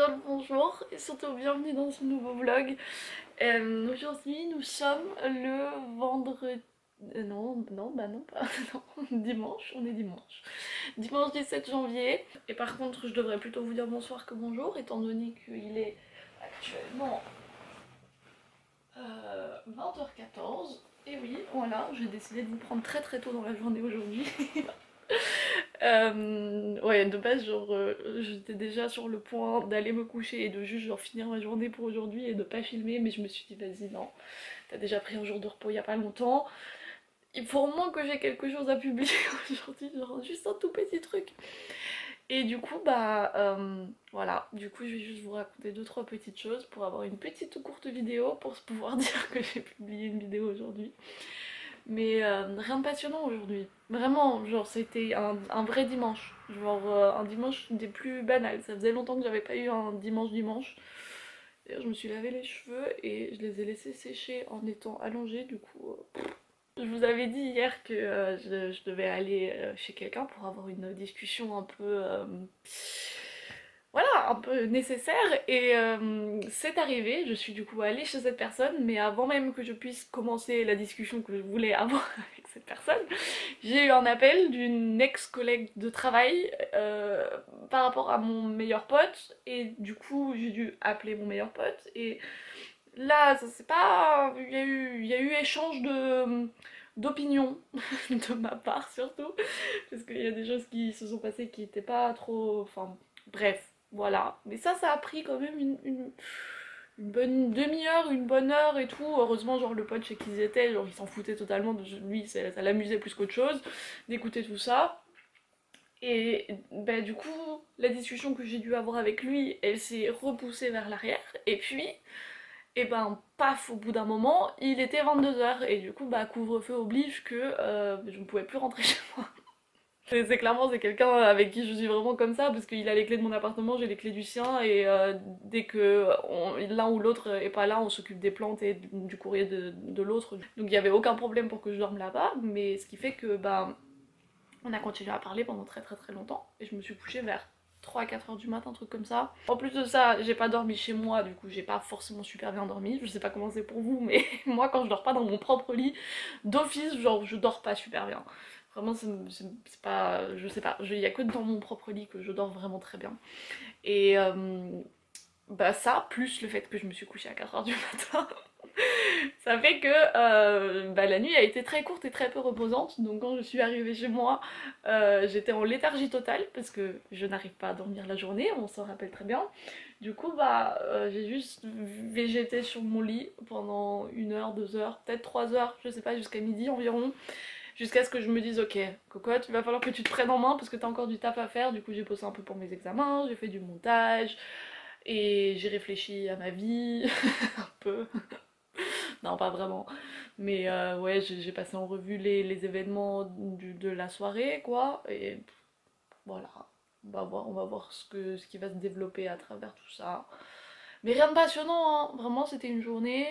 bien le bonjour et surtout bienvenue dans ce nouveau vlog. Aujourd'hui nous sommes le vendredi... non pas... non, dimanche, on est dimanche. Dimanche 17 janvier. Et par contre je devrais plutôt vous dire bonsoir que bonjour étant donné qu'il est actuellement 20h14. Et oui, voilà, j'ai décidé de vous prendre très très tôt dans la journée aujourd'hui. Ouais, de base, genre, j'étais déjà sur le point d'aller me coucher et de juste genre finir ma journée pour aujourd'hui et de pas filmer, mais je me suis dit, vas-y, non, t'as déjà pris un jour de repos il y a pas longtemps, il faut au moins que j'ai quelque chose à publier aujourd'hui, genre juste un tout petit truc. Et du coup, voilà, du coup, je vais juste vous raconter deux trois petites choses pour avoir une petite courte vidéo pour se pouvoir dire que j'ai publié une vidéo aujourd'hui. Mais rien de passionnant aujourd'hui. Vraiment, genre c'était un vrai dimanche. Genre un dimanche des plus banals. Ça faisait longtemps que j'avais pas eu un dimanche. D'ailleurs, je me suis lavé les cheveux et je les ai laissés sécher en étant allongée. Du coup, je vous avais dit hier que je devais aller chez quelqu'un pour avoir une discussion un peu... voilà, un peu nécessaire et c'est arrivé, je suis du coup allée chez cette personne, mais avant même que je puisse commencer la discussion que je voulais avoir avec cette personne, j'ai eu un appel d'une ex-collègue de travail par rapport à mon meilleur pote, et du coup j'ai dû appeler mon meilleur pote, et là ça c'est pas... il y a eu échange d'opinions de ma part surtout, parce qu'il y a des choses qui se sont passées qui étaient pas trop... enfin bref. Voilà, mais ça a pris quand même une bonne demi-heure, une bonne heure et tout. Heureusement, genre le pote chez qui ils étaient, genre il s'en foutait totalement de lui, ça l'amusait plus qu'autre chose d'écouter tout ça. Et bah, du coup, la discussion que j'ai dû avoir avec lui, elle s'est repoussée vers l'arrière. Et puis, et ben paf, au bout d'un moment, il était 22h. Et du coup, bah couvre-feu oblige que je ne pouvais plus rentrer chez moi. C'est clairement c'est quelqu'un avec qui je suis vraiment comme ça parce qu'il a les clés de mon appartement, j'ai les clés du sien et dès que l'un ou l'autre est pas là, on s'occupe des plantes et du courrier de l'autre. Donc il y avait aucun problème pour que je dorme là-bas, mais ce qui fait que bah on a continué à parler pendant très très très longtemps et je me suis couchée vers 3 à 4 heures du matin, un truc comme ça. En plus de ça, j'ai pas dormi chez moi, du coup j'ai pas forcément super bien dormi. Je sais pas comment c'est pour vous, mais moi quand je dors pas dans mon propre lit, d'office, genre je dors pas super bien. Vraiment, c'est pas... je sais pas, il y a que dans mon propre lit que je dors vraiment très bien. Et bah ça, plus le fait que je me suis couchée à 4 heures du matin, ça fait que bah, la nuit a été très courte et très peu reposante. Donc quand je suis arrivée chez moi, j'étais en léthargie totale parce que je n'arrive pas à dormir la journée, on s'en rappelle très bien. Du coup, bah, j'ai juste végété sur mon lit pendant 1 heure, 2 heures, peut-être 3 heures, je sais pas, jusqu'à midi environ. Jusqu'à ce que je me dise, ok, cocotte, il va falloir que tu te prennes en main parce que t'as encore du taf à faire. Du coup, j'ai bossé un peu pour mes examens, j'ai fait du montage et j'ai réfléchi à ma vie, un peu. Non, pas vraiment. Mais ouais, j'ai passé en revue les événements de la soirée, quoi. Et voilà, on va voir ce qui va se développer à travers tout ça. Mais rien de passionnant, hein. Vraiment, c'était une journée.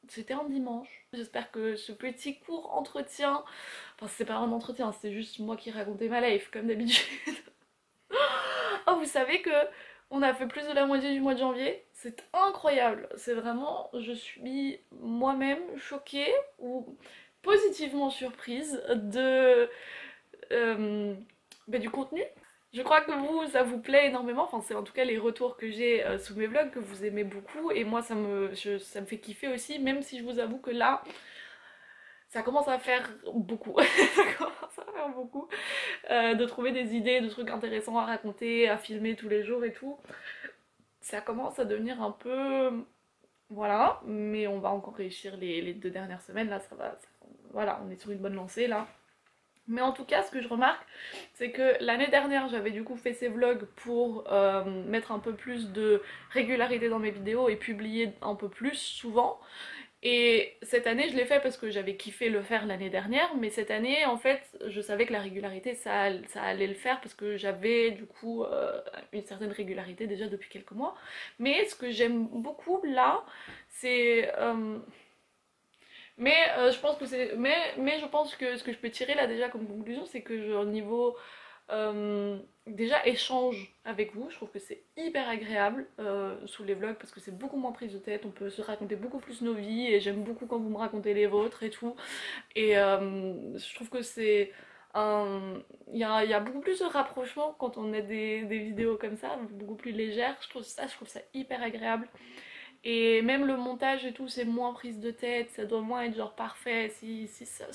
C'était un dimanche. J'espère que ce petit court entretien, enfin c'est pas un entretien, c'est juste moi qui racontais ma life comme d'habitude. Oh, vous savez que on a fait plus de la moitié du mois de janvier, c'est incroyable. C'est vraiment, je suis moi-même choquée ou positivement surprise de du contenu. Je crois que vous, ça vous plaît énormément, enfin c'est en tout cas les retours que j'ai sous mes vlogs, que vous aimez beaucoup, et moi ça me fait kiffer aussi, même si je vous avoue que là, ça commence à faire beaucoup, ça commence à faire beaucoup, de trouver des idées, de trucs intéressants à raconter, à filmer tous les jours et tout. Ça commence à devenir un peu... Voilà, mais on va encore réussir les 2 dernières semaines, là voilà, on est sur une bonne lancée là. Mais en tout cas, ce que je remarque, c'est que l'année dernière, j'avais du coup fait ces vlogs pour mettre un peu plus de régularité dans mes vidéos et publier un peu plus souvent. Et cette année, je l'ai fait parce que j'avais kiffé le faire l'année dernière, mais cette année, en fait, je savais que la régularité, ça allait le faire parce que j'avais du coup une certaine régularité déjà depuis quelques mois. Mais ce que j'aime beaucoup là, c'est... je pense que c'est... Mais je pense que ce que je peux tirer là déjà comme conclusion, c'est que genre, niveau déjà échange avec vous, je trouve que c'est hyper agréable sous les vlogs parce que c'est beaucoup moins prise de tête, on peut se raconter beaucoup plus nos vies et j'aime beaucoup quand vous me racontez les vôtres et tout. Et je trouve que c'est un... il y a beaucoup plus de rapprochement quand on a des vidéos comme ça, beaucoup plus légères, je trouve ça hyper agréable. Et même le montage et tout, c'est moins prise de tête, ça doit moins être genre parfait, si ça...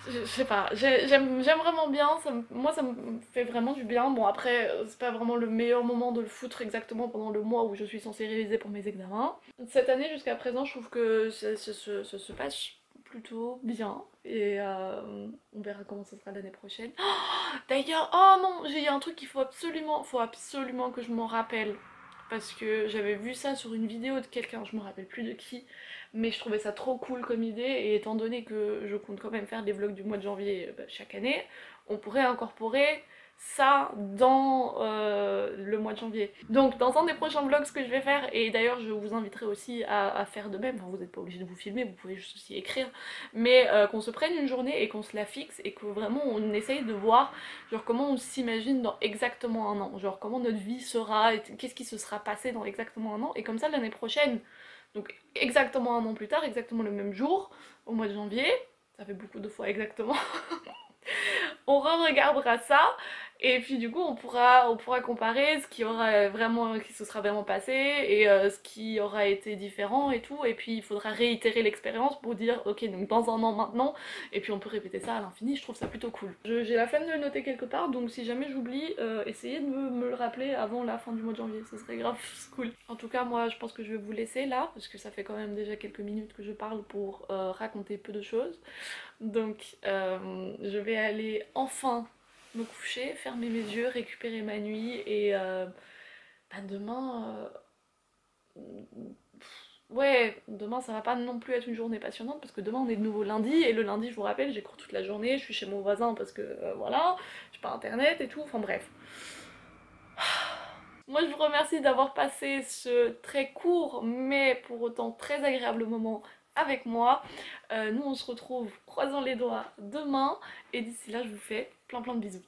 Je sais pas, j'aime vraiment bien, moi ça me fait vraiment du bien. Bon après, c'est pas vraiment le meilleur moment de le foutre exactement pendant le mois où je suis censée réviser pour mes examens. Cette année jusqu'à présent, je trouve que ça se passe plutôt bien et on verra comment ça sera l'année prochaine. Oh, d'ailleurs, oh non, j'ai un truc qu'il faut absolument que je m'en rappelle parce que j'avais vu ça sur une vidéo de quelqu'un, je me rappelle plus de qui, mais je trouvais ça trop cool comme idée et étant donné que je compte quand même faire des vlogs du mois de janvier chaque année, on pourrait incorporer ça dans le mois de janvier. Donc dans un des prochains vlogs ce que je vais faire, et d'ailleurs je vous inviterai aussi à faire de même, enfin, vous n'êtes pas obligé de vous filmer, vous pouvez juste aussi écrire, mais qu'on se prenne une journée et qu'on se la fixe et que vraiment on essaye de voir genre comment on s'imagine dans exactement un an, genre comment notre vie sera, qu'est-ce qui se sera passé dans exactement un an, et comme ça l'année prochaine, donc exactement un an plus tard, exactement le même jour, au mois de janvier, ça fait beaucoup de fois exactement, on re-regardera ça et puis du coup on pourra comparer ce qui aura vraiment, qui se sera vraiment passé et ce qui aura été différent et tout, et puis il faudra réitérer l'expérience pour dire ok donc dans un an maintenant, et puis on peut répéter ça à l'infini, je trouve ça plutôt cool. J'ai la flemme de le noter quelque part, donc si jamais j'oublie, essayez de me le rappeler avant la fin du mois de janvier, ce serait grave cool. En tout cas moi je pense que je vais vous laisser là, parce que ça fait quand même déjà quelques minutes que je parle pour raconter peu de choses. Donc je vais aller enfin me coucher, fermer mes yeux, récupérer ma nuit et demain... ouais, demain ça va pas non plus être une journée passionnante parce que demain on est de nouveau lundi et le lundi je vous rappelle j'ai cours toute la journée, je suis chez mon voisin parce que voilà, j'ai pas internet et tout, enfin bref. Moi je vous remercie d'avoir passé ce très court mais pour autant très agréable moment avec moi. Nous on se retrouve croisant les doigts demain et d'ici là je vous fais plein de bisous.